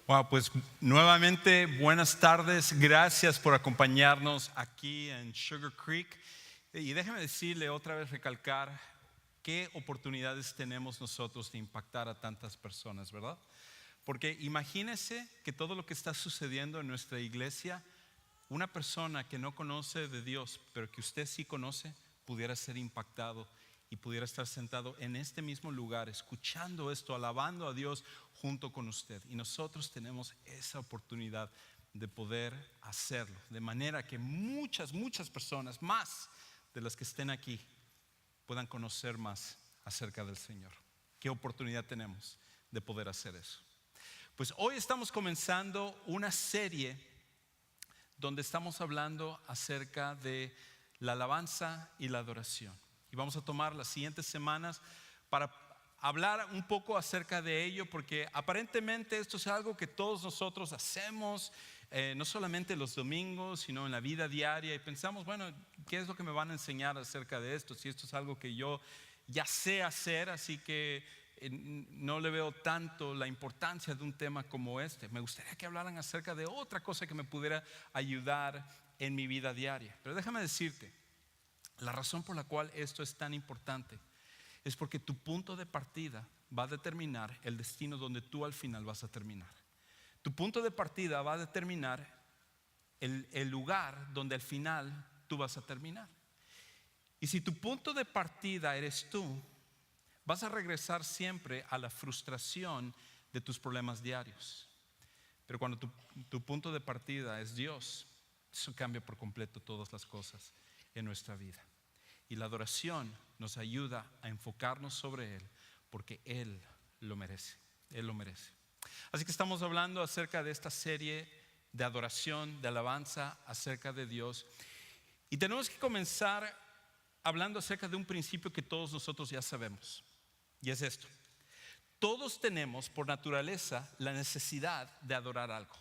Wow, pues nuevamente buenas tardes, gracias por acompañarnos aquí en Sugar Creek. Y déjeme decirle otra vez, recalcar qué oportunidades tenemos nosotros de impactar a tantas personas, ¿verdad? Porque imagínese que todo lo que está sucediendo en nuestra iglesia, una persona que no conoce de Dios, pero que usted sí conoce, pudiera ser impactado y pudiera estar sentado en este mismo lugar, escuchando esto, alabando a Dios junto con usted. Y nosotros tenemos esa oportunidad de poder hacerlo, de manera que muchas personas, más de las que estén aquí, puedan conocer más acerca del Señor. ¿Qué oportunidad tenemos de poder hacer eso? Pues hoy estamos comenzando una serie donde estamos hablando acerca de la alabanza y la adoración. Y vamos a tomar las siguientes semanas para hablar un poco acerca de ello, porque aparentemente esto es algo que todos nosotros hacemos, no solamente los domingos, sino en la vida diaria. Y pensamos, bueno, ¿qué es lo que me van a enseñar acerca de esto? Si esto es algo que yo ya sé hacer, así que no le veo tanto la importancia de un tema como este. Me gustaría que hablaran acerca de otra cosa que me pudiera ayudar en mi vida diaria. Pero déjame decirte, la razón por la cual esto es tan importante es porque tu punto de partida va a determinar el destino donde tú al final vas a terminar. Tu punto de partida va a determinar el lugar donde al final tú vas a terminar. Y si tu punto de partida eres tú, vas a regresar siempre a la frustración de tus problemas diarios. Pero cuando tu punto de partida es Dios, eso cambia por completo todas las cosas en nuestra vida. Y la adoración nos ayuda a enfocarnos sobre Él, porque Él lo merece. Él lo merece. Así que estamos hablando acerca de esta serie de adoración, de alabanza acerca de Dios. Y tenemos que comenzar hablando acerca de un principio que todos nosotros ya sabemos. Y es esto: todos tenemos por naturaleza la necesidad de adorar algo.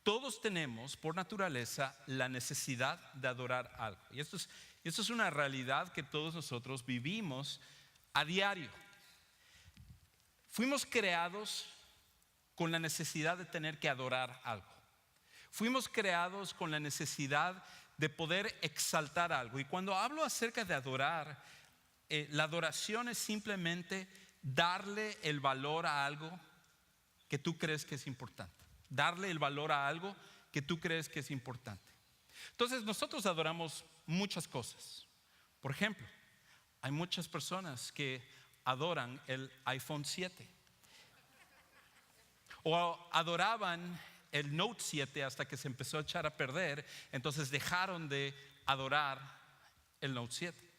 Todos tenemos por naturaleza la necesidad de adorar algo. Y esto es una realidad que todos nosotros vivimos a diario. Fuimos creados con la necesidad de tener que adorar algo. Fuimos creados con la necesidad de poder exaltar algo. Y cuando hablo acerca de adorar, la adoración es simplemente darle el valor a algo que tú crees que es importante. Darle el valor a algo que tú crees que es importante. Entonces nosotros adoramos muchas cosas. Por ejemplo, hay muchas personas que adoran el iPhone 7 o adoraban el Note 7 hasta que se empezó a echar a perder. Entonces dejaron de adorar el Note 7.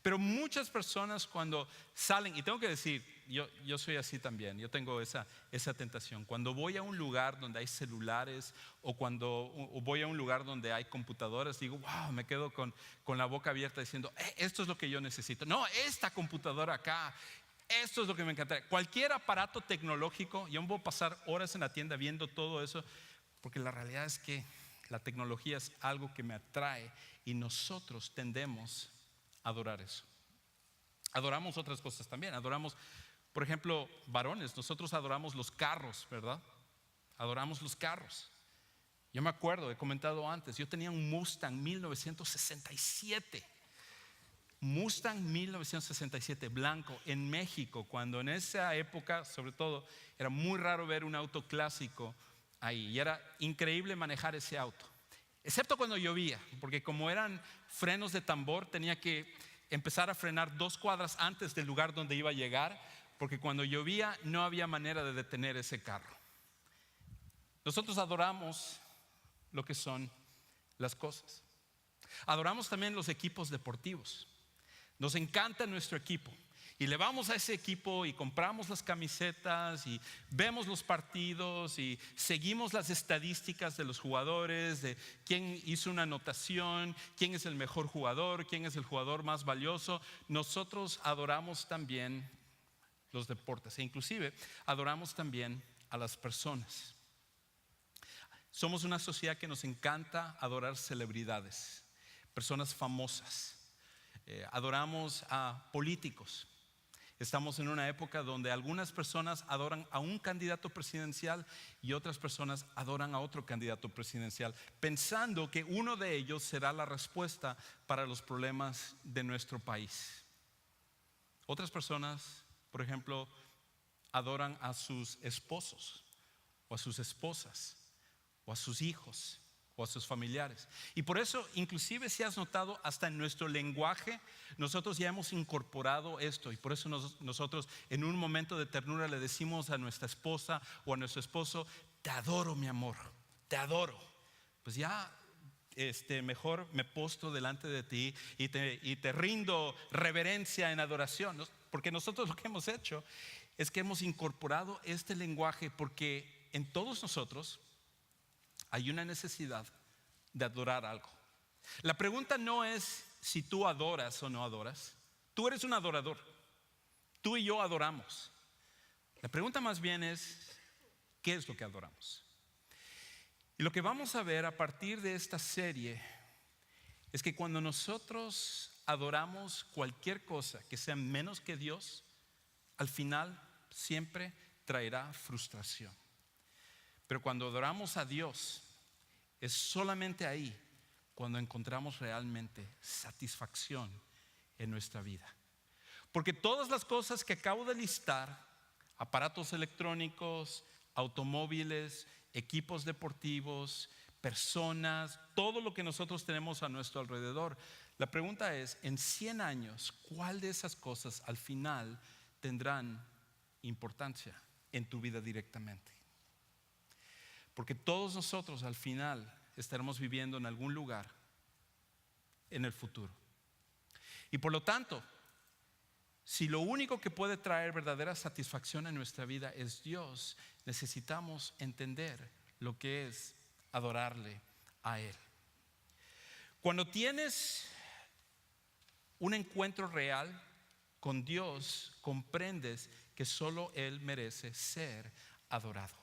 Pero muchas personas cuando salen, y tengo que decir, yo soy así también, yo tengo esa tentación. Cuando voy a un lugar donde hay celulares o cuando voy a un lugar donde hay computadoras, digo, wow, me quedo con la boca abierta diciendo, esto es lo que yo necesito. No, esta computadora acá, esto es lo que me encanta. Cualquier aparato tecnológico, yo me voy a pasar horas en la tienda viendo todo eso, porque la realidad es que la tecnología es algo que me atrae y nosotros tendemos a adorar eso. Adoramos otras cosas también. Adoramos, por ejemplo, varones. Nosotros adoramos los carros, ¿verdad? Adoramos los carros. Yo me acuerdo, he comentado antes, yo tenía un Mustang 1967. Mustang 1967 blanco en México, cuando en esa época, sobre todo, era muy raro ver un auto clásico ahí. Y era increíble manejar ese auto. Excepto cuando llovía, porque como eran frenos de tambor, tenía que empezar a frenar 2 cuadras antes del lugar donde iba a llegar, porque cuando llovía no había manera de detener ese carro. Nosotros adoramos lo que son las cosas. Adoramos también los equipos deportivos. Nos encanta nuestro equipo. Y le vamos a ese equipo y compramos las camisetas y vemos los partidos y seguimos las estadísticas de los jugadores, de quién hizo una anotación, quién es el mejor jugador, quién es el jugador más valioso. Nosotros adoramos también los deportes e inclusive adoramos también a las personas. Somos una sociedad que nos encanta adorar celebridades, personas famosas. Adoramos a políticos. Estamos en una época donde algunas personas adoran a un candidato presidencial y otras personas adoran a otro candidato presidencial, pensando que uno de ellos será la respuesta para los problemas de nuestro país. Otras personas, por ejemplo, adoran a sus esposos o a sus esposas o a sus hijos o a sus familiares. Y por eso, inclusive si has notado, hasta en nuestro lenguaje nosotros ya hemos incorporado esto. Y por eso nosotros en un momento de ternura le decimos a nuestra esposa o a nuestro esposo: te adoro, mi amor, te adoro. Pues ya mejor me postro delante de ti y te rindo reverencia en adoración, ¿no? Porque nosotros lo que hemos hecho es que hemos incorporado este lenguaje, porque en todos nosotros hay una necesidad de adorar algo. La pregunta no es si tú adoras o no adoras. Tú eres un adorador. Tú y yo adoramos. La pregunta más bien es: ¿qué es lo que adoramos? Y lo que vamos a ver a partir de esta serie es que cuando nosotros adoramos cualquier cosa que sea menos que Dios, al final siempre traerá frustración. Pero cuando adoramos a Dios, es solamente ahí cuando encontramos realmente satisfacción en nuestra vida. Porque todas las cosas que acabo de listar, aparatos electrónicos, automóviles, equipos deportivos, personas, todo lo que nosotros tenemos a nuestro alrededor, la pregunta es: en 100 años, ¿cuál de esas cosas al final tendrán importancia en tu vida directamente? Porque todos nosotros al final estaremos viviendo en algún lugar en el futuro. Y por lo tanto, si lo único que puede traer verdadera satisfacción en nuestra vida es Dios, necesitamos entender lo que es adorarle a Él. Cuando tienes un encuentro real con Dios, comprendes que solo Él merece ser adorado.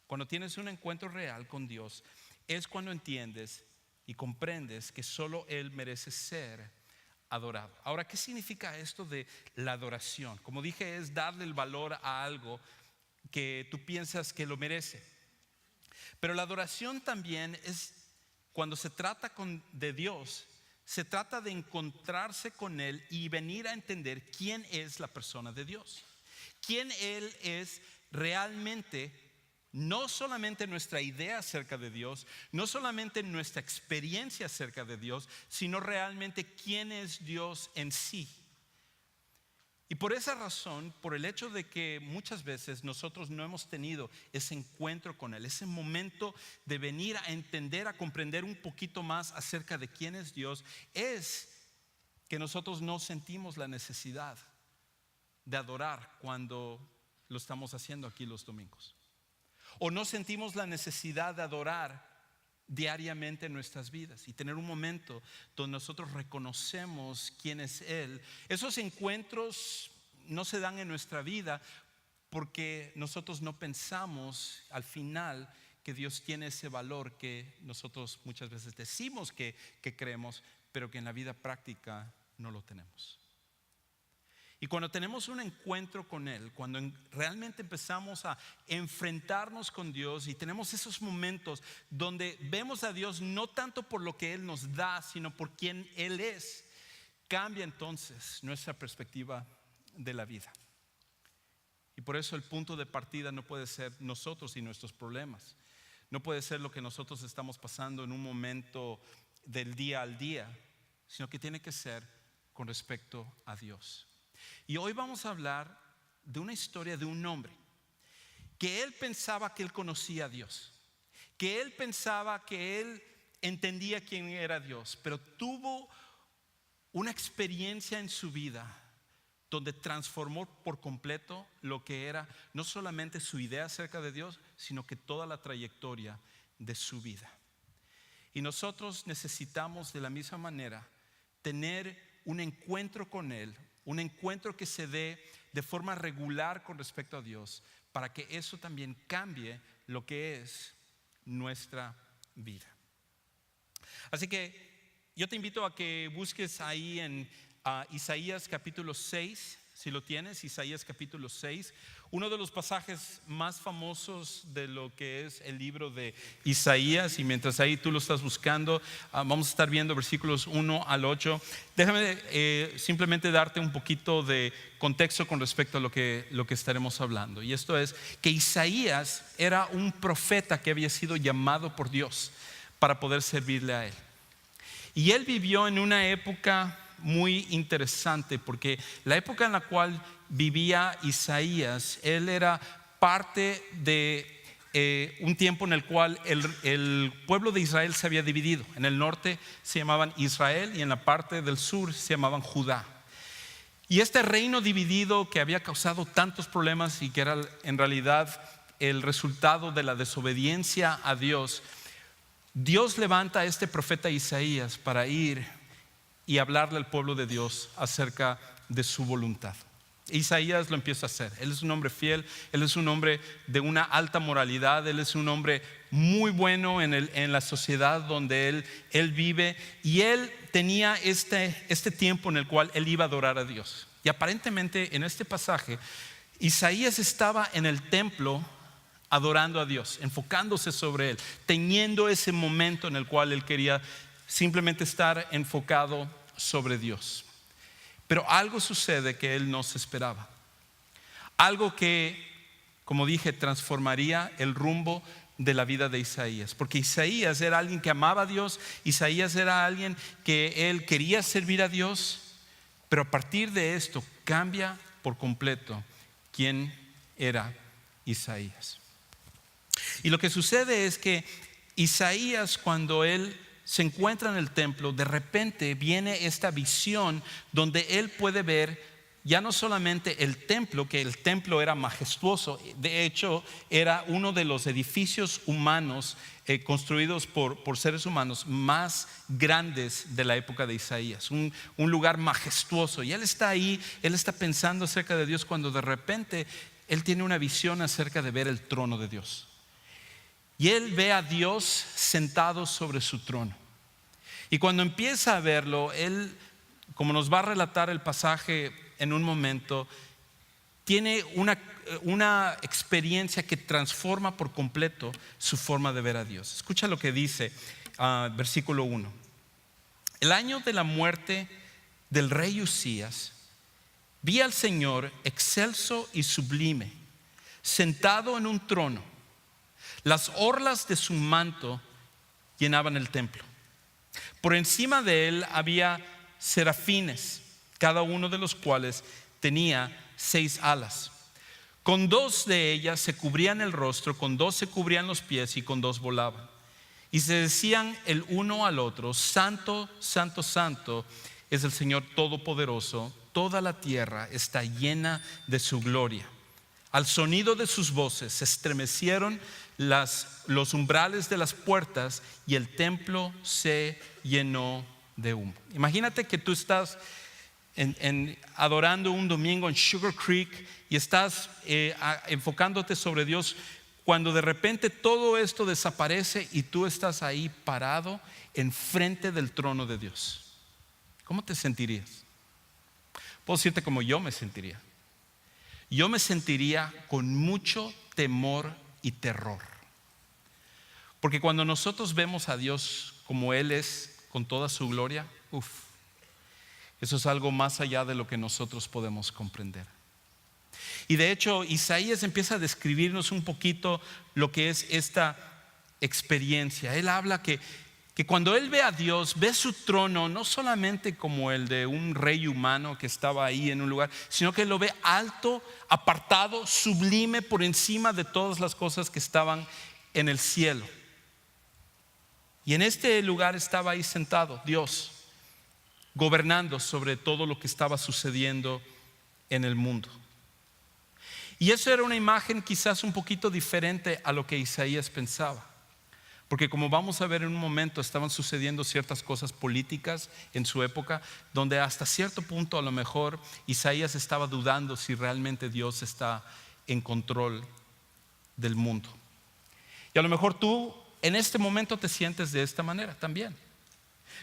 Cuando tienes un encuentro real con Dios, es cuando entiendes y comprendes que solo Él merece ser adorado. Ahora, ¿qué significa esto de la adoración? Como dije, es darle el valor a algo que tú piensas que lo merece. Pero la adoración también es, cuando se trata de Dios, se trata de encontrarse con Él y venir a entender quién es la persona de Dios, quién Él es realmente. No solamente nuestra idea acerca de Dios, no solamente nuestra experiencia acerca de Dios, sino realmente quién es Dios en sí. Y por esa razón, por el hecho de que muchas veces nosotros no hemos tenido ese encuentro con Él, ese momento de venir a entender, a comprender un poquito más acerca de quién es Dios, es que nosotros no sentimos la necesidad de adorar cuando lo estamos haciendo aquí los domingos. O no sentimos la necesidad de adorar diariamente en nuestras vidas y tener un momento donde nosotros reconocemos quién es Él. Esos encuentros no se dan en nuestra vida porque nosotros no pensamos al final que Dios tiene ese valor que nosotros muchas veces decimos que creemos, pero que en la vida práctica no lo tenemos. Y cuando tenemos un encuentro con Él, cuando realmente empezamos a enfrentarnos con Dios y tenemos esos momentos donde vemos a Dios no tanto por lo que Él nos da, sino por quien Él es, cambia entonces nuestra perspectiva de la vida. Y por eso el punto de partida no puede ser nosotros y nuestros problemas. No puede ser lo que nosotros estamos pasando en un momento del día al día, sino que tiene que ser con respecto a Dios. Y hoy vamos a hablar de una historia de un hombre que él pensaba que él conocía a Dios, que él pensaba que él entendía quién era Dios, pero tuvo una experiencia en su vida donde transformó por completo lo que era no solamente su idea acerca de Dios, sino que toda la trayectoria de su vida. Y nosotros necesitamos de la misma manera tener un encuentro con Él, un encuentro que se dé de forma regular con respecto a Dios, para que eso también cambie lo que es nuestra vida. Así que yo te invito a que busques ahí en Isaías capítulo 6, si lo tienes, Isaías capítulo 6, uno de los pasajes más famosos de lo que es el libro de Isaías. Y mientras ahí tú lo estás buscando, vamos a estar viendo versículos 1 al 8. Déjame simplemente darte un poquito de contexto con respecto a lo que estaremos hablando. Y esto es que Isaías era un profeta que había sido llamado por Dios para poder servirle a él. Y él vivió en una época muy interesante, porque la época en la cual vivía Isaías, él era parte de un tiempo en el cual el pueblo de Israel se había dividido. En el norte se llamaban Israel y en la parte del sur se llamaban Judá. Y este reino dividido, que había causado tantos problemas y que era en realidad el resultado de la desobediencia a Dios, Dios levanta a este profeta Isaías para ir y hablarle al pueblo de Dios acerca de su voluntad. Isaías lo empieza a hacer. Él es un hombre fiel, él es un hombre de una alta moralidad, él es un hombre muy bueno en la sociedad donde él vive, y él tenía este tiempo en el cual él iba a adorar a Dios. Y aparentemente en este pasaje Isaías estaba en el templo adorando a Dios, enfocándose sobre él, teniendo ese momento en el cual él quería simplemente estar enfocado sobre Dios. Pero algo sucede que él no se esperaba. Algo que, como dije, transformaría el rumbo de la vida de Isaías. Porque Isaías era alguien que amaba a Dios. Isaías era alguien que él quería servir a Dios. Pero a partir de esto cambia por completo quién era Isaías. Y lo que sucede es que Isaías, cuando él se encuentra en el templo, de repente viene esta visión donde él puede ver ya no solamente el templo, que el templo era majestuoso, de hecho era uno de los edificios humanos construidos por seres humanos más grandes de la época de Isaías, un lugar majestuoso. Y él está ahí, él está pensando acerca de Dios, cuando de repente él tiene una visión acerca de ver el trono de Dios. Y él ve a Dios sentado sobre su trono. Y cuando empieza a verlo, él, como nos va a relatar el pasaje en un momento, tiene una experiencia que transforma por completo su forma de ver a Dios. Escucha lo que dice versículo 1. El año de la muerte del rey Usías, vi al Señor excelso y sublime, sentado en un trono. Las orlas de su manto llenaban el templo. Por encima de él había serafines, cada uno de los cuales tenía 6 alas. Con 2 de ellas se cubrían el rostro, con 2 se cubrían los pies y con 2 volaban. Y se decían el uno al otro: Santo, Santo, Santo es el Señor Todopoderoso, toda la tierra está llena de su gloria. Al sonido de sus voces se estremecieron los umbrales de las puertas y el templo se llenó de humo. Imagínate que tú estás adorando un domingo en Sugar Creek y estás enfocándote sobre Dios, cuando de repente todo esto desaparece y tú estás ahí parado enfrente del trono de Dios. ¿Cómo te sentirías? Puedo decirte cómo yo me sentiría. Yo me sentiría con mucho temor y terror. Porque cuando nosotros vemos a Dios como Él es, con toda su gloria, eso es algo más allá de lo que nosotros podemos comprender. Y de hecho Isaías empieza a describirnos un poquito lo que es esta experiencia. Él habla que cuando él ve a Dios, ve su trono no solamente como el de un rey humano que estaba ahí en un lugar, sino que lo ve alto, apartado, sublime, por encima de todas las cosas que estaban en el cielo. Y en este lugar estaba ahí sentado Dios, gobernando sobre todo lo que estaba sucediendo en el mundo. Y eso era una imagen quizás un poquito diferente a lo que Isaías pensaba. Porque como vamos a ver en un momento, estaban sucediendo ciertas cosas políticas en su época, donde hasta cierto punto a lo mejor Isaías estaba dudando si realmente Dios está en control del mundo. Y a lo mejor tú en este momento te sientes de esta manera también.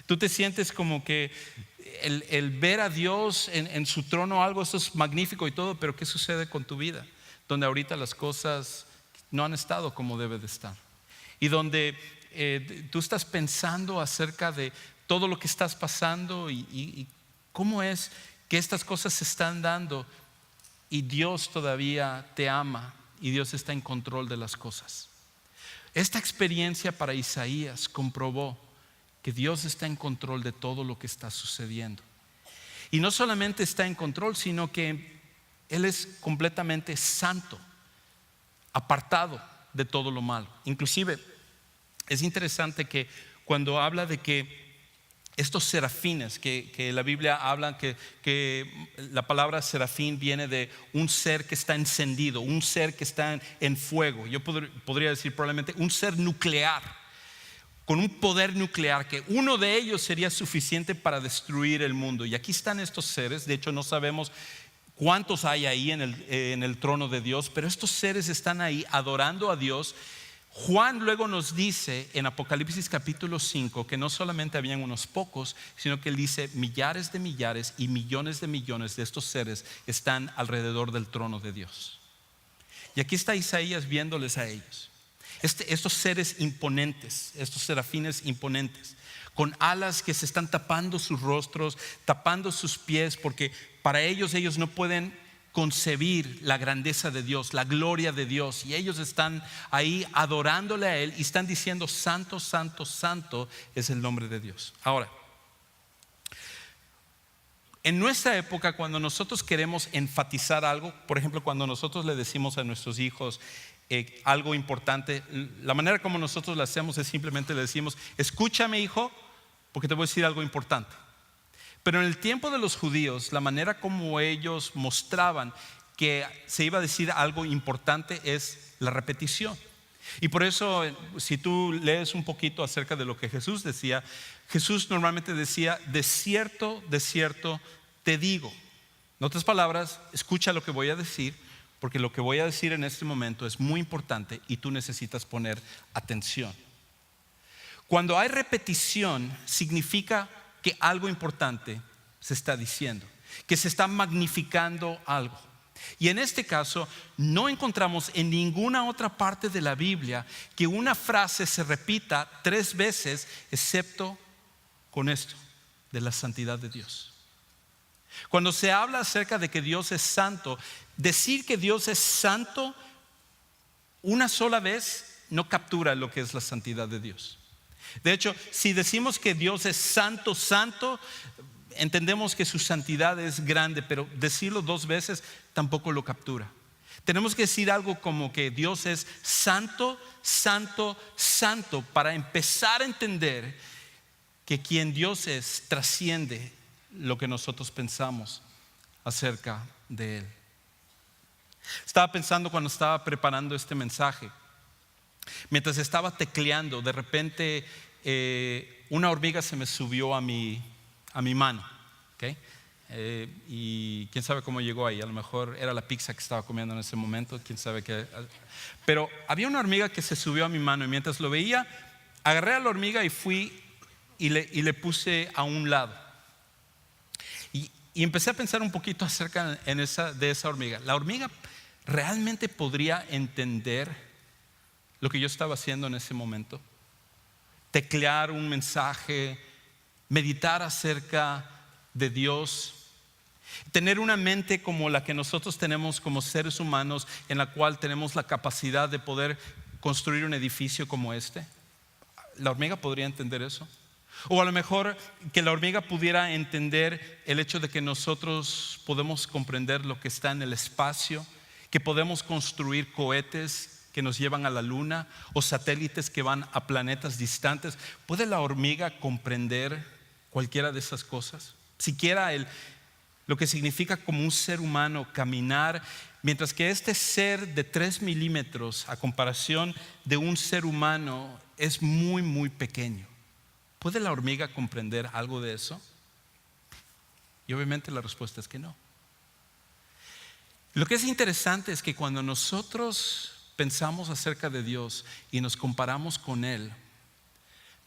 Tú te sientes como que el ver a Dios en su trono, algo, eso es magnífico y todo, pero ¿qué sucede con tu vida? Donde ahorita las cosas no han estado como debe de estar. Y donde tú estás pensando acerca de todo lo que estás pasando y cómo es que estas cosas se están dando y Dios todavía te ama y Dios está en control de las cosas. Esta experiencia para Isaías comprobó que Dios está en control de todo lo que está sucediendo. Y no solamente está en control, sino que Él es completamente santo, apartado de todo lo malo. Inclusive es interesante que cuando habla de que estos serafines, que la Biblia habla que la palabra serafín viene de un ser que está encendido, un ser que está en fuego. Yo podría decir probablemente un ser nuclear, con un poder nuclear, que uno de ellos sería suficiente para destruir el mundo. Y aquí están estos seres. De hecho no sabemos cuántos hay ahí en el trono de Dios, pero estos seres están ahí adorando a Dios. Juan luego nos dice en Apocalipsis capítulo 5 que no solamente habían unos pocos, sino que él dice millares de millares y millones de estos seres están alrededor del trono de Dios. Y aquí está Isaías viéndoles a ellos, estos seres imponentes, estos serafines imponentes, con alas que se están tapando sus rostros, tapando sus pies, porque para ellos no pueden concebir la grandeza de Dios, la gloria de Dios, y ellos están ahí adorándole a Él y están diciendo santo, santo, santo es el nombre de Dios. Ahora, en nuestra época, cuando nosotros queremos enfatizar algo, por ejemplo, cuando nosotros le decimos a nuestros hijos algo importante, la manera como nosotros lo hacemos es simplemente le decimos: escúchame, hijo, porque te voy a decir algo importante. Pero en el tiempo de los judíos, la manera como ellos mostraban que se iba a decir algo importante es la repetición. Y por eso, si tú lees un poquito acerca de lo que Jesús decía, Jesús normalmente decía: de cierto te digo. En otras palabras, escucha lo que voy a decir, porque lo que voy a decir en este momento es muy importante y tú necesitas poner atención. Cuando hay repetición, significa que algo importante se está diciendo, que se está magnificando algo. Y en este caso no encontramos en ninguna otra parte de la Biblia que una frase se repita 3 veces, excepto con esto, de la santidad de Dios. Cuando se habla acerca de que Dios es santo, decir que Dios es santo una sola vez no captura lo que es la santidad de Dios. De hecho, si decimos que Dios es santo, santo, entendemos que su santidad es grande, pero decirlo 2 veces tampoco lo captura. Tenemos que decir algo como que Dios es santo, santo, santo, para empezar a entender que quien Dios es trasciende lo que nosotros pensamos acerca de Él. Estaba pensando cuando estaba preparando este mensaje, mientras estaba tecleando, de repente una hormiga se me subió a mi mano, ¿okay? Y quién sabe cómo llegó ahí. A lo mejor era la pizza que estaba comiendo en ese momento, quién sabe qué. Pero había una hormiga que se subió a mi mano, y mientras lo veía, agarré a la hormiga y fui y le puse a un lado. Y empecé a pensar un poquito acerca de esa hormiga. La hormiga realmente podría entender lo que yo estaba haciendo en ese momento. Teclear un mensaje, meditar acerca de Dios, tener una mente como la que nosotros tenemos como seres humanos, en la cual tenemos la capacidad de poder construir un edificio como este. ¿La hormiga podría entender eso? O a lo mejor que la hormiga pudiera entender el hecho de que nosotros podemos comprender lo que está en el espacio, que podemos construir cohetes que nos llevan a la luna o satélites que van a planetas distantes. ¿Puede la hormiga comprender cualquiera de esas cosas? Siquiera lo que significa como un ser humano caminar, mientras que este ser de 3 milímetros a comparación de un ser humano es muy, muy pequeño. ¿Puede la hormiga comprender algo de eso? Y obviamente la respuesta es que no. Lo que es interesante es que cuando nosotros pensamos acerca de Dios y nos comparamos con Él,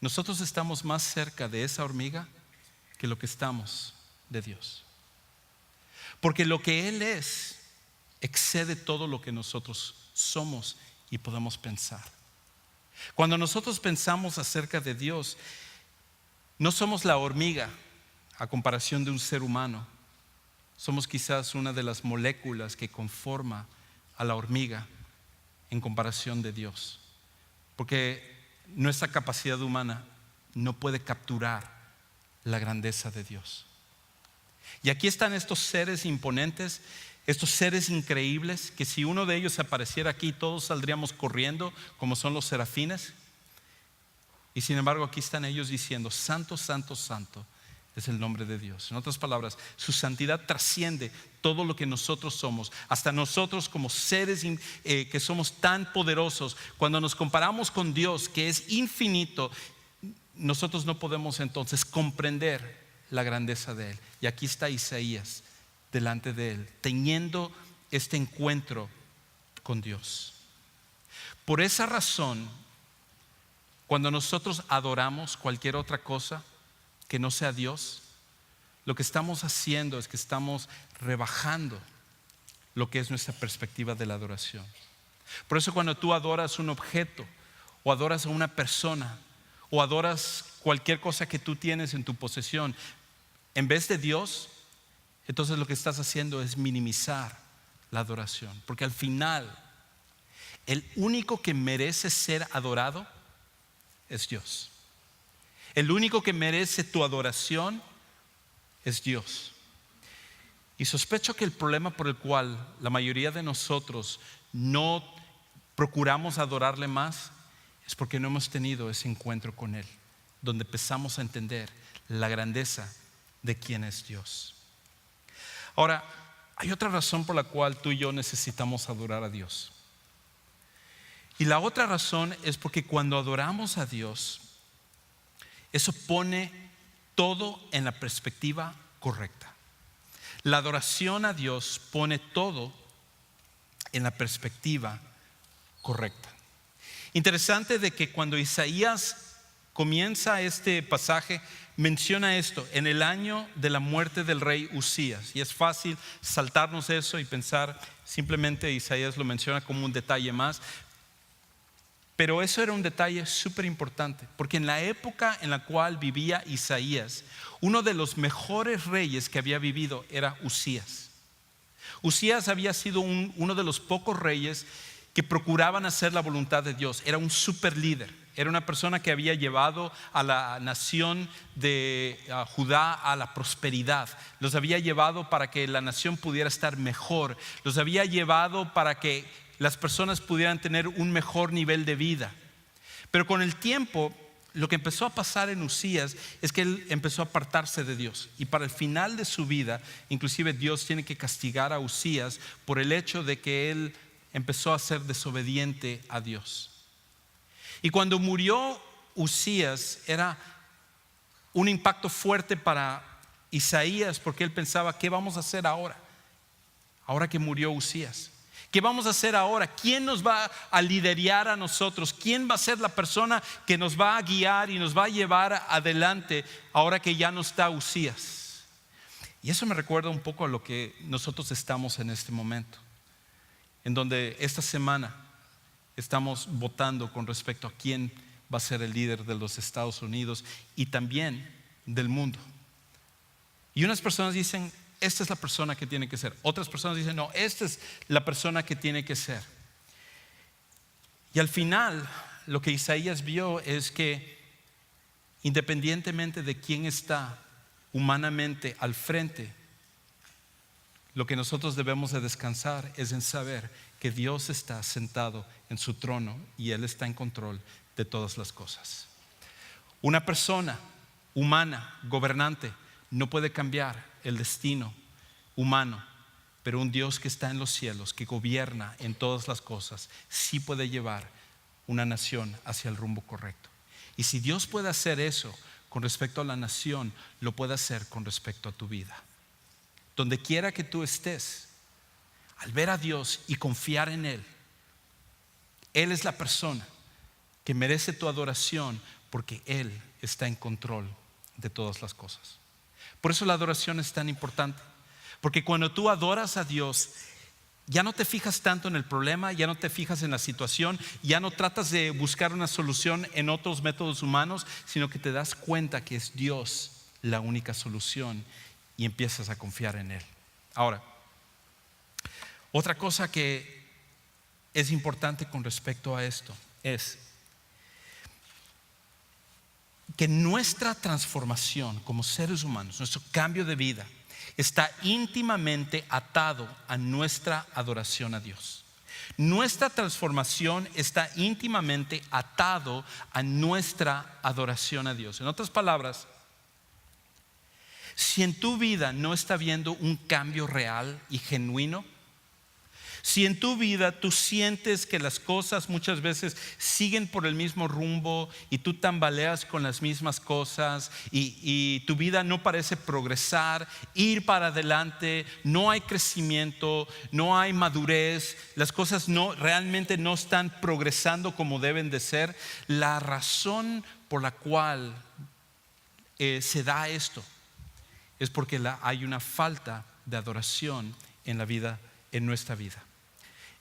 nosotros estamos más cerca de esa hormiga que lo que estamos de Dios. Porque lo que Él es excede todo lo que nosotros somos y podemos pensar. Cuando nosotros pensamos acerca de Dios, no somos la hormiga a comparación de un ser humano. Somos quizás una de las moléculas que conforma a la hormiga en comparación de Dios. Porque nuestra capacidad humana no puede capturar la grandeza de Dios. Y aquí están estos seres imponentes, estos seres increíbles, que si uno de ellos apareciera aquí, todos saldríamos corriendo, como son los serafines. Y sin embargo, aquí están ellos diciendo: santo, santo, santo es el nombre de Dios. En otras palabras, su santidad trasciende todo lo que nosotros somos. Hasta nosotros como seres que somos tan poderosos, cuando nos comparamos con Dios, que es infinito, nosotros no podemos entonces comprender la grandeza de Él. Y aquí está Isaías delante de Él, teniendo este encuentro con Dios. Por esa razón, cuando nosotros adoramos cualquier otra cosa que no sea Dios, lo que estamos haciendo es que estamos rebajando lo que es nuestra perspectiva de la adoración. Por eso cuando tú adoras un objeto, o adoras a una persona, o adoras cualquier cosa que tú tienes en tu posesión, en vez de Dios, entonces lo que estás haciendo es minimizar la adoración. Porque al final, el único que merece ser adorado es Dios. El único que merece tu adoración es Dios. Y sospecho que el problema por el cual la mayoría de nosotros no procuramos adorarle más es porque no hemos tenido ese encuentro con Él, donde empezamos a entender la grandeza de quién es Dios. Ahora, hay otra razón por la cual tú y yo necesitamos adorar a Dios. Y la otra razón es porque cuando adoramos a Dios, eso pone todo en la perspectiva correcta. La adoración a Dios pone todo en la perspectiva correcta. Interesante de que cuando Isaías comienza este pasaje, menciona esto: en el año de la muerte del rey Usías. Y es fácil saltarnos eso y pensar simplemente Isaías lo menciona como un detalle más. Pero eso era un detalle súper importante, porque en la época en la cual vivía Isaías, uno de los mejores reyes que había vivido era Usías. Usías había sido uno de los pocos reyes que procuraban hacer la voluntad de Dios. Era un super líder. Era una persona que había llevado a la nación de Judá a la prosperidad. Los había llevado para que la nación pudiera estar mejor. Los había llevado para que las personas pudieran tener un mejor nivel de vida. Pero con el tiempo, lo que empezó a pasar en Usías es que él empezó a apartarse de Dios. Y para el final de su vida, inclusive Dios tiene que castigar a Usías por el hecho de que él empezó a ser desobediente a Dios. Y cuando murió Usías, era un impacto fuerte para Isaías, porque él pensaba: ¿qué vamos a hacer ahora? Ahora que murió Usías, ¿qué vamos a hacer ahora? ¿Quién nos va a liderar a nosotros? ¿Quién va a ser la persona que nos va a guiar y nos va a llevar adelante ahora que ya no está Usías? Y eso me recuerda un poco a lo que nosotros estamos en este momento, en donde esta semana estamos votando con respecto a quién va a ser el líder de los Estados Unidos y también del mundo. Y unas personas dicen: esta es la persona que tiene que ser. Otras personas dicen: no, esta es la persona que tiene que ser. Y al final, lo que Isaías vio es que independientemente de quién está humanamente al frente, lo que nosotros debemos de descansar es en saber que Dios está sentado en su trono y Él está en control de todas las cosas. Una persona humana, gobernante, no puede cambiar el destino humano, pero un Dios que está en los cielos, que gobierna en todas las cosas, sí puede llevar una nación hacia el rumbo correcto. Y si Dios puede hacer eso con respecto a la nación, lo puede hacer con respecto a tu vida. Donde quiera que tú estés, al ver a Dios y confiar en Él, Él es la persona que merece tu adoración, porque Él está en control de todas las cosas. Por eso la adoración es tan importante, porque cuando tú adoras a Dios, ya no te fijas tanto en el problema, ya no te fijas en la situación, ya no tratas de buscar una solución en otros métodos humanos, sino que te das cuenta que es Dios la única solución y empiezas a confiar en Él. Ahora, otra cosa que es importante con respecto a esto es que nuestra transformación como seres humanos, nuestro cambio de vida, está íntimamente atado a nuestra adoración a Dios. Nuestra transformación está íntimamente atado a nuestra adoración a Dios. En otras palabras, si en tu vida no está habiendo un cambio real y genuino, si en tu vida tú sientes que las cosas muchas veces siguen por el mismo rumbo y tú tambaleas con las mismas cosas y tu vida no parece progresar, ir para adelante, no hay crecimiento, no hay madurez, las cosas realmente no están progresando como deben de ser, la razón por la cual se da esto es porque hay una falta de adoración en la vida, en nuestra vida,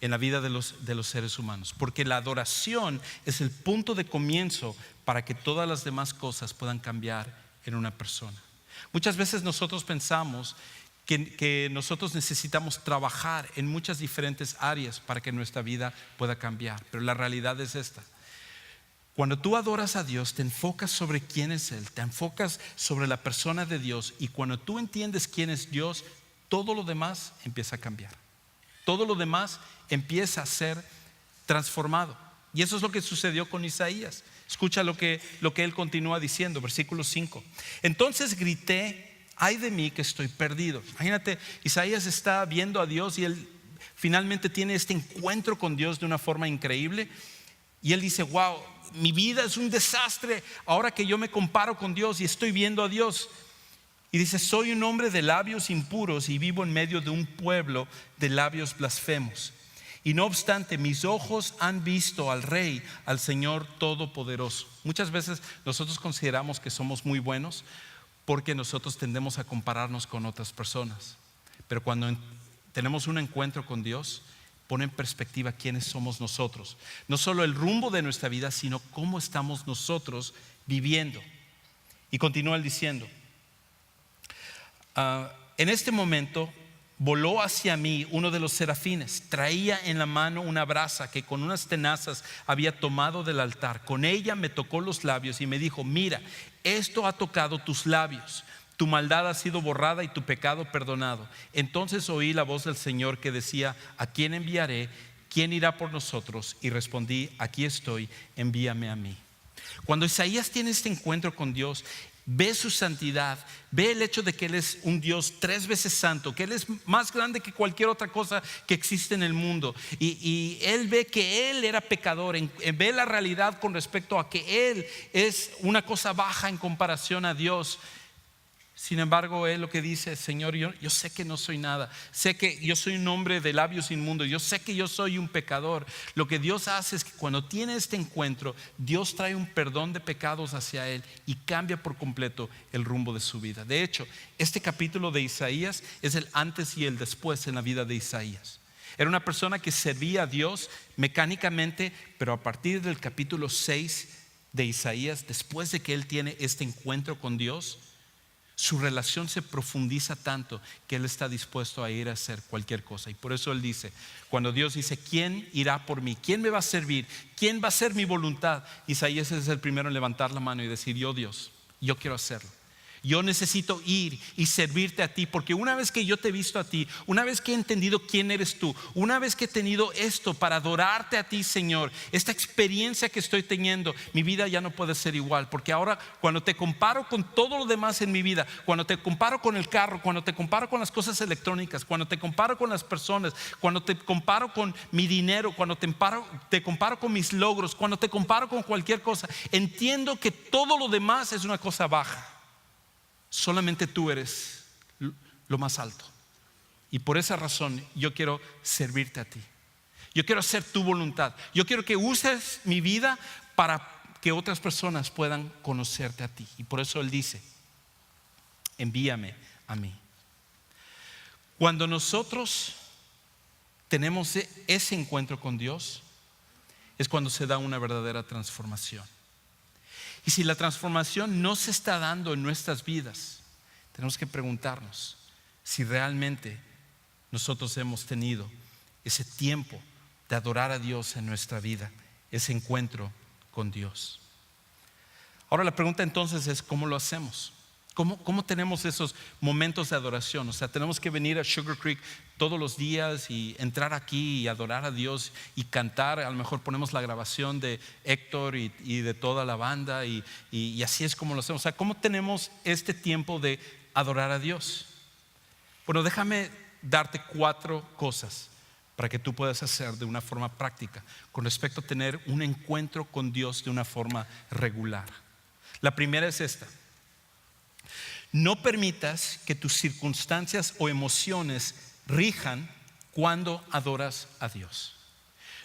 en la vida de los seres humanos, porque la adoración es el punto de comienzo para que todas las demás cosas puedan cambiar en una persona. Muchas veces nosotros pensamos que nosotros necesitamos trabajar en muchas diferentes áreas para que nuestra vida pueda cambiar, pero la realidad es esta: cuando tú adoras a Dios, te enfocas sobre quién es Él, te enfocas sobre la persona de Dios, y cuando tú entiendes quién es Dios, todo lo demás empieza a cambiar. Todo lo demás empieza a ser transformado. Y eso es lo que sucedió con Isaías. Escucha lo que él continúa diciendo, versículo 5. Entonces grité: ay de mí que estoy perdido. Imagínate, Isaías está viendo a Dios y él finalmente tiene este encuentro con Dios de una forma increíble. Y él dice: wow, mi vida es un desastre ahora que yo me comparo con Dios y estoy viendo a Dios. Y dice: soy un hombre de labios impuros y vivo en medio de un pueblo de labios blasfemos. Y no obstante, mis ojos han visto al Rey, al Señor Todopoderoso. Muchas veces nosotros consideramos que somos muy buenos porque nosotros tendemos a compararnos con otras personas. Pero cuando tenemos un encuentro con Dios, pone en perspectiva quiénes somos nosotros. No solo el rumbo de nuestra vida, sino cómo estamos nosotros viviendo. Y continúa él diciendo: en este momento voló hacia mí uno de los serafines, traía en la mano una brasa que con unas tenazas había tomado del altar. Con ella me tocó los labios y me dijo: mira, esto ha tocado tus labios, tu maldad ha sido borrada y tu pecado perdonado. Entonces oí la voz del Señor que decía: ¿a quién enviaré? ¿Quién irá por nosotros? Y respondí: aquí estoy, envíame a mí. Cuando Isaías tiene este encuentro con Dios, ve su santidad, ve el hecho de que Él es un Dios 3 veces santo, que Él es más grande que cualquier otra cosa que existe en el mundo, y Él ve que Él era pecador, ve la realidad con respecto a que Él es una cosa baja en comparación a Dios. Sin embargo, Él lo que dice: Señor, yo sé que no soy nada, sé que yo soy un hombre de labios inmundos, yo sé que yo soy un pecador. Lo que Dios hace es que cuando tiene este encuentro, Dios trae un perdón de pecados hacia Él y cambia por completo el rumbo de su vida. De hecho, este capítulo de Isaías es el antes y el después en la vida de Isaías. Era una persona que servía a Dios mecánicamente, pero a partir del capítulo 6 de Isaías, después de que él tiene este encuentro con Dios, su relación se profundiza tanto que él está dispuesto a ir a hacer cualquier cosa. Y por eso él dice, cuando Dios dice: ¿quién irá por mí? ¿Quién me va a servir? ¿Quién va a hacer mi voluntad? Isaías es el primero en levantar la mano y decir: yo, Dios, yo quiero hacerlo. Yo necesito ir y servirte a ti, porque una vez que yo te he visto a ti, una vez que he entendido quién eres tú, una vez que he tenido esto para adorarte a ti, Señor, esta experiencia que estoy teniendo, mi vida ya no puede ser igual. Porque ahora, cuando te comparo con todo lo demás en mi vida, cuando te comparo con el carro, cuando te comparo con las cosas electrónicas, cuando te comparo con las personas, cuando te comparo con mi dinero, cuando te comparo con mis logros, cuando te comparo con cualquier cosa, entiendo que todo lo demás es una cosa baja. Solamente tú eres lo más alto. Y por esa razón yo quiero servirte a ti. Yo quiero hacer tu voluntad. Yo quiero que uses mi vida para que otras personas puedan conocerte a ti. Y por eso Él dice, envíame a mí. Cuando nosotros tenemos ese encuentro con Dios, es cuando se da una verdadera transformación. Y si la transformación no se está dando en nuestras vidas, tenemos que preguntarnos si realmente nosotros hemos tenido ese tiempo de adorar a Dios en nuestra vida, ese encuentro con Dios. Ahora la pregunta entonces es, ¿cómo lo hacemos? ¿Cómo tenemos esos momentos de adoración? O sea, tenemos que venir a Sugar Creek todos los días y entrar aquí y adorar a Dios y cantar. A lo mejor ponemos la grabación de Héctor y de toda la banda y así es como lo hacemos. O sea, ¿cómo tenemos este tiempo de adorar a Dios? Bueno, déjame darte 4 cosas para que tú puedas hacer de una forma práctica con respecto a tener un encuentro con Dios de una forma regular. La primera es esta: no permitas que tus circunstancias o emociones rijan cuando adoras a Dios.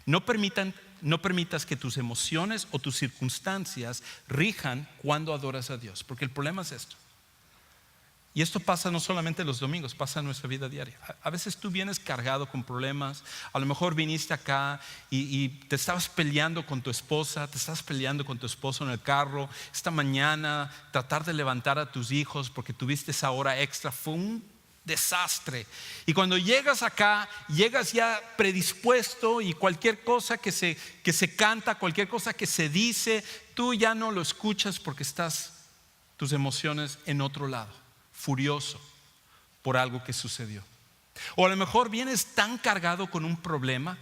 No permitas que tus emociones o tus circunstancias rijan cuando adoras a Dios, porque el problema es esto. Y esto pasa no solamente los domingos, pasa en nuestra vida diaria. A veces tú vienes cargado con problemas. A lo mejor viniste acá y te estabas peleando con tu esposa, te estabas peleando con tu esposo en el carro. Esta mañana tratar de levantar a tus hijos porque tuviste esa hora extra fue un desastre. Y cuando llegas acá, llegas ya predispuesto y cualquier cosa que se canta, cualquier cosa que se dice, tú ya no lo escuchas porque tus emociones en otro lado, furioso por algo que sucedió. O a lo mejor vienes tan cargado con un problema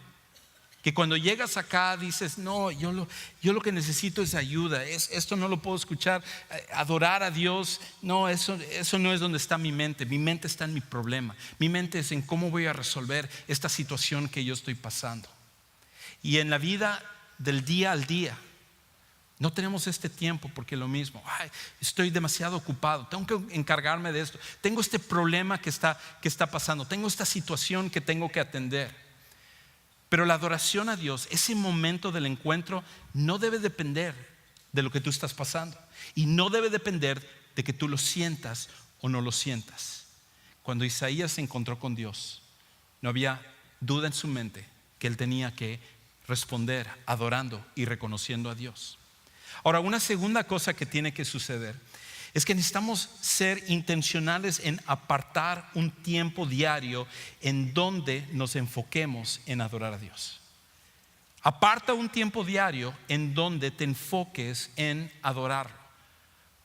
que cuando llegas acá dices, no, yo lo que necesito es ayuda, esto no lo puedo escuchar, adorar a Dios, no, eso no es donde está mi mente está en mi problema, mi mente es en cómo voy a resolver esta situación que yo estoy pasando. Y en la vida del día al día no tenemos este tiempo porque lo mismo, estoy demasiado ocupado, tengo que encargarme de esto, tengo este problema que está pasando, tengo esta situación que tengo que atender. Pero la adoración a Dios, ese momento del encuentro, no debe depender de lo que tú estás pasando y no debe depender de que tú lo sientas o no lo sientas. Cuando Isaías se encontró con Dios, no había duda en su mente que él tenía que responder adorando y reconociendo a Dios. Ahora, una segunda cosa que tiene que suceder es que necesitamos ser intencionales en apartar un tiempo diario en donde nos enfoquemos en adorar a Dios. Aparta un tiempo diario en donde te enfoques en adorarlo.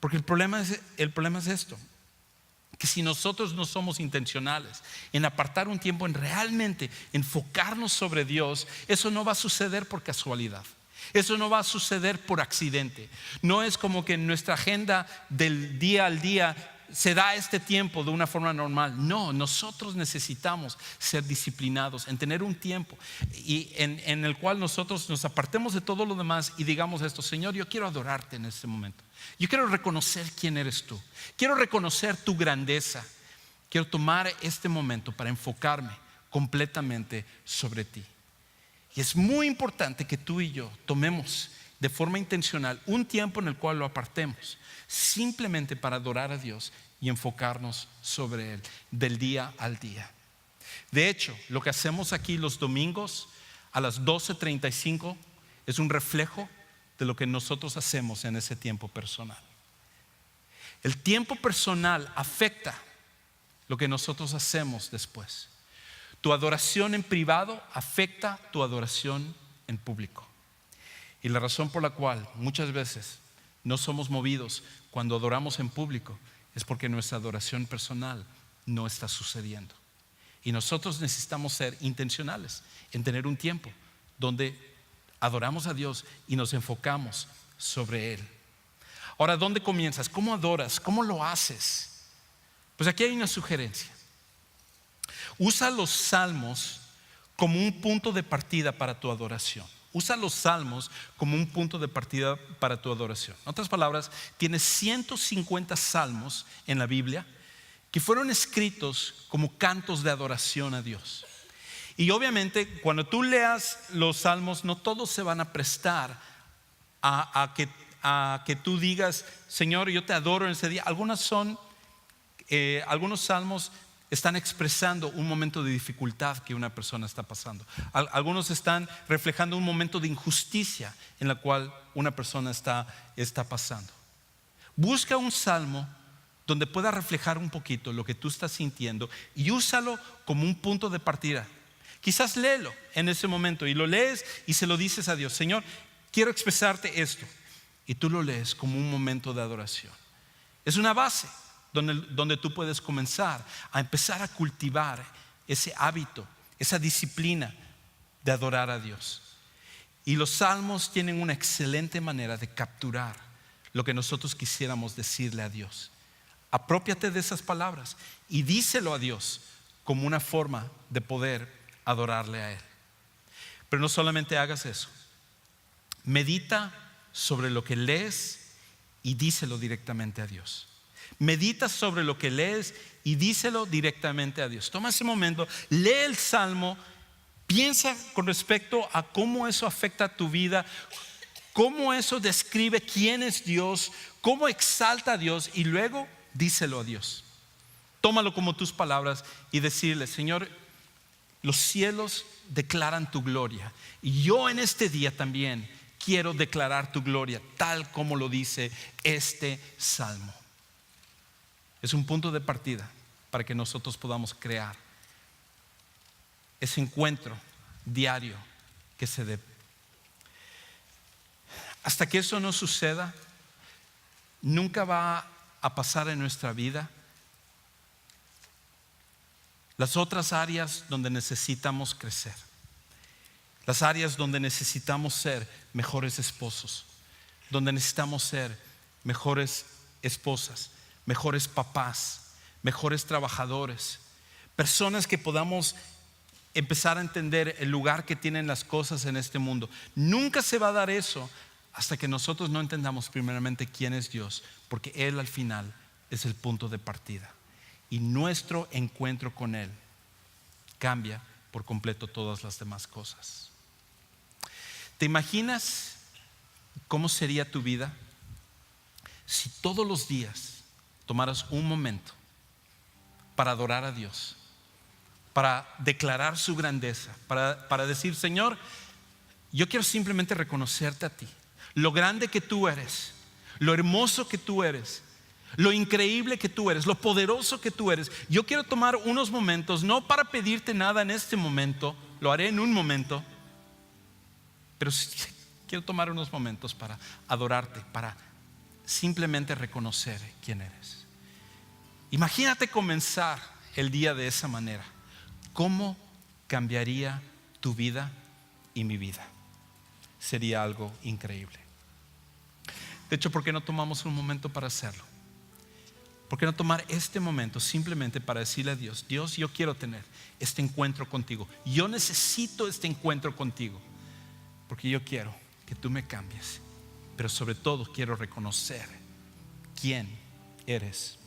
Porque el problema es esto: que si nosotros no somos intencionales en apartar un tiempo, en realmente enfocarnos sobre Dios, eso no va a suceder por casualidad. Eso no va a suceder por accidente. No es como que en nuestra agenda del día al día se da este tiempo de una forma normal. No, nosotros necesitamos ser disciplinados en tener un tiempo y en el cual nosotros nos apartemos de todo lo demás y digamos esto: Señor, yo quiero adorarte en este momento. Yo quiero reconocer quién eres tú. Quiero reconocer tu grandeza. Quiero tomar este momento para enfocarme completamente sobre ti. Y es muy importante que tú y yo tomemos de forma intencional un tiempo en el cual lo apartemos simplemente para adorar a Dios y enfocarnos sobre Él del día al día. De hecho, lo que hacemos aquí los domingos a las 12:35 es un reflejo de lo que nosotros hacemos en ese tiempo personal. El tiempo personal afecta lo que nosotros hacemos después. Tu adoración en privado afecta tu adoración en público. Y la razón por la cual muchas veces no somos movidos cuando adoramos en público es porque nuestra adoración personal no está sucediendo. Y nosotros necesitamos ser intencionales en tener un tiempo donde adoramos a Dios y nos enfocamos sobre Él. Ahora, ¿dónde comienzas? ¿Cómo adoras? ¿Cómo lo haces? Pues aquí hay una sugerencia. Usa los salmos como un punto de partida para tu adoración. Usa los salmos como un punto de partida para tu adoración. En otras palabras, tienes 150 salmos en la Biblia que fueron escritos como cantos de adoración a Dios. Y obviamente cuando tú leas los salmos, no todos se van a prestar a que tú digas, Señor, yo te adoro en ese día. Algunos salmos están expresando un momento de dificultad que una persona está pasando. Algunos están reflejando un momento de injusticia en la cual una persona está pasando. Busca un salmo donde pueda reflejar un poquito lo que tú estás sintiendo y úsalo como un punto de partida. Quizás léelo en ese momento y lo lees y se lo dices a Dios, Señor, quiero expresarte esto. Y tú lo lees como un momento de adoración. Es una base donde tú puedes comenzar a empezar a cultivar ese hábito, esa disciplina de adorar a Dios. Y los salmos tienen una excelente manera de capturar lo que nosotros quisiéramos decirle a Dios. Aprópiate de esas palabras y díselo a Dios como una forma de poder adorarle a Él. Pero no solamente hagas eso. Medita sobre lo que lees y díselo directamente a Dios. Medita sobre lo que lees y díselo directamente a Dios. Toma ese momento, lee el salmo, piensa con respecto a cómo eso afecta a tu vida, cómo eso describe quién es Dios, cómo exalta a Dios, y luego díselo a Dios. Tómalo como tus palabras y decirle, Señor, los cielos declaran tu gloria y yo en este día también quiero declarar tu gloria tal como lo dice este salmo. Es un punto de partida para que nosotros podamos crear ese encuentro diario que se dé. Hasta que eso no suceda, nunca va a pasar en nuestra vida las otras áreas donde necesitamos crecer, las áreas donde necesitamos ser mejores esposos, donde necesitamos ser mejores esposas, mejores papás, mejores trabajadores, personas que podamos empezar a entender el lugar que tienen las cosas en este mundo. Nunca se va a dar eso hasta que nosotros no entendamos primeramente quién es Dios, porque Él al final es el punto de partida y nuestro encuentro con Él cambia por completo todas las demás cosas. ¿Te imaginas cómo sería tu vida si todos los días tomaras un momento para adorar a Dios, para declarar su grandeza, para decir, Señor, yo quiero simplemente reconocerte a ti, lo grande que tú eres, lo hermoso que tú eres, lo increíble que tú eres, lo poderoso que tú eres? Yo quiero tomar unos momentos, no para pedirte nada en este momento, lo haré en un momento, pero quiero tomar unos momentos para adorarte, para simplemente reconocer quién eres. Imagínate comenzar el día de esa manera. ¿Cómo cambiaría tu vida y mi vida? Sería algo increíble. De hecho, ¿por qué no tomamos un momento para hacerlo? ¿Por qué no tomar este momento simplemente para decirle a Dios, Dios, yo quiero tener este encuentro contigo, yo necesito este encuentro contigo, porque yo quiero que tú me cambies, pero sobre todo quiero reconocer quién eres